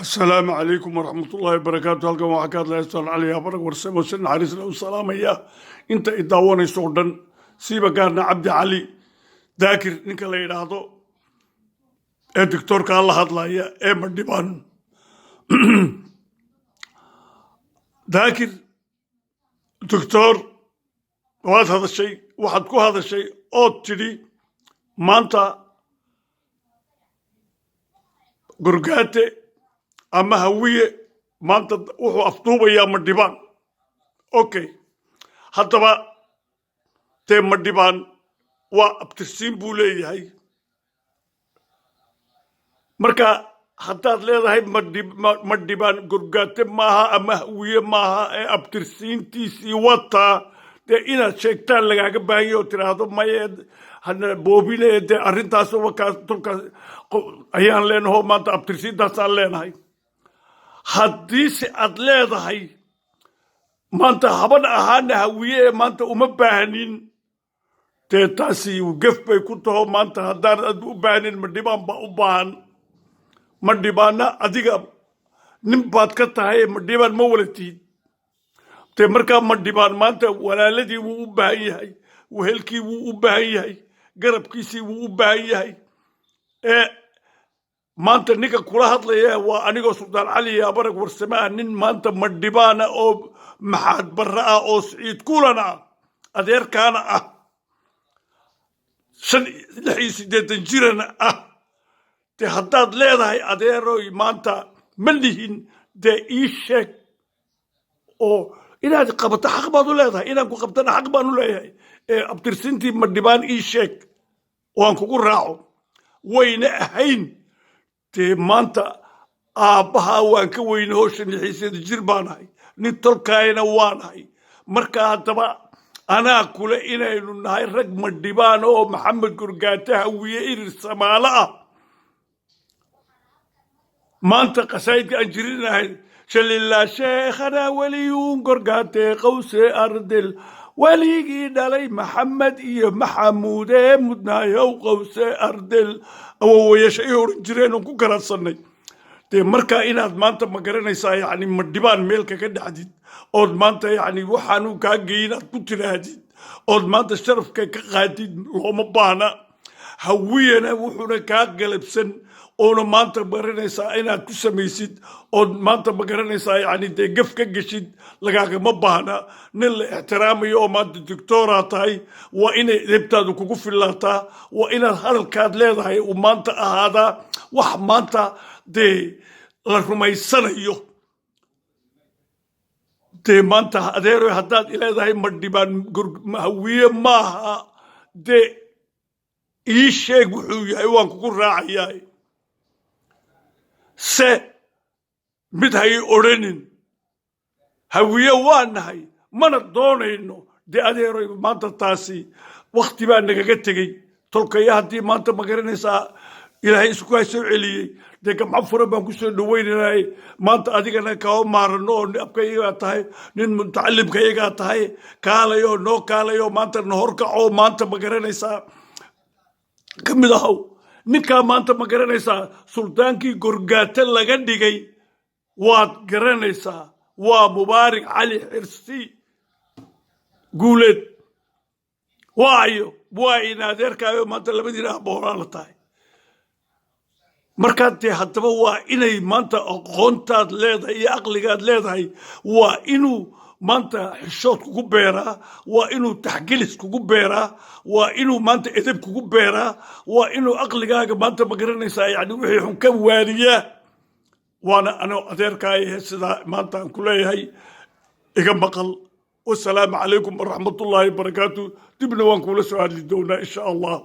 السلام عليكم ورحمة الله وبركاته. halkan waxaa ka hadlaya Ustaad Cali Abarag warsamo si naxariis leh u salaamaya inta i daawanayso oo dhan siiba gaarna Cabdi Cali Daakir ninka la yidhaahdo ee doctorka la hadlaya ee Madhibaan Daakir doctor waxaad ku hadashay oo tidhi maanta gurgaate ama hawiye maanta wuxuu afduubayaa Madhibaan. Okay, haddaba tee Madhibaan waa abtirsiin buu leeyahay. Marka haddaad leedahay Madhibaan gurgaate maaha ama hawiye maaha ee abtirsiintiisii wataa dee inaad sheegtaan lagaaga baahan yahay oo tiraahdo mayeed hana boobine dee arrintaas wakaas tolkaas ayaan leenaho maanta abtirsiintaasaan leenahay. haddiise aad leedahay maanta haban ahaana hawiye ee maanta uma baahnin dee taasi gef bay ku taho maanta haddaan ad u baahnin Madhibaan baa u baahan. Madhibaanna adiga nin baad ka tahay Madhibaan ma walatid dee markaa Madhibaan maanta walaaladii wuu u baahan yahay, wehelkii wuu u baahan yahay, garabkiisii wuu u baahan yahay. maanta ninka kula hadlaya waa anigoo Sultaan Cali Abarag warsamo ah, nin maanta Madhibaana oo maxaad barra ah oo Siciid Kulan ah adeerkaana ah 86 jirana ah. dee haddaad leedahay adeeroy maanta ma lihin dee ii sheeg oo inaad qabato xaq baad u leedahay, inaan ku qabtana xaq baan u leeyahay. abtirsintii Madhibaan ii sheeg oo aan kugu raaco wayna ahayn dee maanta aabbahaa waan ka weyne howshan 86 jir baan ahay, nin tolkaayna waan ahay. marka haddaba anaa kule inaynu nahay rag Madhibaan oo Maxamed gurgaate hawiye irir Samaalo ah. maanta qasaydka aan jirinahay shalilaa sheekhana weliyuun gorgaate qawse ardil weligii dhalay Maxamed iyo Maxamuud ee mudnaayow qawse ardil awowayaasha ay oran jireen oon ku kalaadsanay. dee markaa inaad maanta ma garanaysaa yacni Madhibaan meel kaga dhacdid ood maanta yacni waxaanu kaa geyin aad ku tiraahdid ood maanta sharafka ka qaadid looma baahna. hawiyana wuxuuna kaa galabsan oona maanta magaranaysaa inaad ku samaysid ood maanta ma garanaysaa yacni dee gaf ka geshid lagaagama baahna. nin la ixtiraamayo oo maanta doctoraa tahay waa inay edebtaadu kugu filaataa, waa inaad hadalkaad leedahay uu maanta ahaadaa wax maanta dee la rumaysanayo. dee maanta adeeroy haddaad ileedahay Madhibaan hawiye maaha dee ii sheeg wuxuu yahay waan kugu raacayaa. se mid hay odhanin hawiye waa nahay mana doonayno dee adeeroy maanta taasi wakti baa nagaga tegey. tolkaya haddii maanta ma garanaysaa ilaahay isku kaa soo celiyey dee gamco furan baan kusoo dhaweynanahay. maanta adigana kao maarano oo abkayagaa tahay, nin mutacalimkayagaa tahay, kaalayoo noo kaalayoo maanta na horkacoo maanta ma garanaysaa ka mid ahow. ninkaa maanta ma garanaysaa sultaankii gorgaate laga dhigay waad garanaysaa waa Mubaarak Cali Xirsi Guuleed. waayo waa in adeerkaayo maanta labadiina aboolaa la tahay. markaa dee haddaba waa inay maanta aqoontaad leedahay iyo aqligaad leedahay waa inuu maanta xishood kugu beeraa, waa inuu taxgelis kugu beeraa, waa inuu maanta edeb kugu beeraa, waa inuu aqligaaga maanta ma garanaysaa yacni wixii xun ka waariyaa. waana anoo adeerkaayahe sidaa maanta aan ku leeyahay iga maqal. wasalaamu calaykum waraxmatullaahi wabarakaatu. dibna waan kuula soo hadli doonaa insha allah.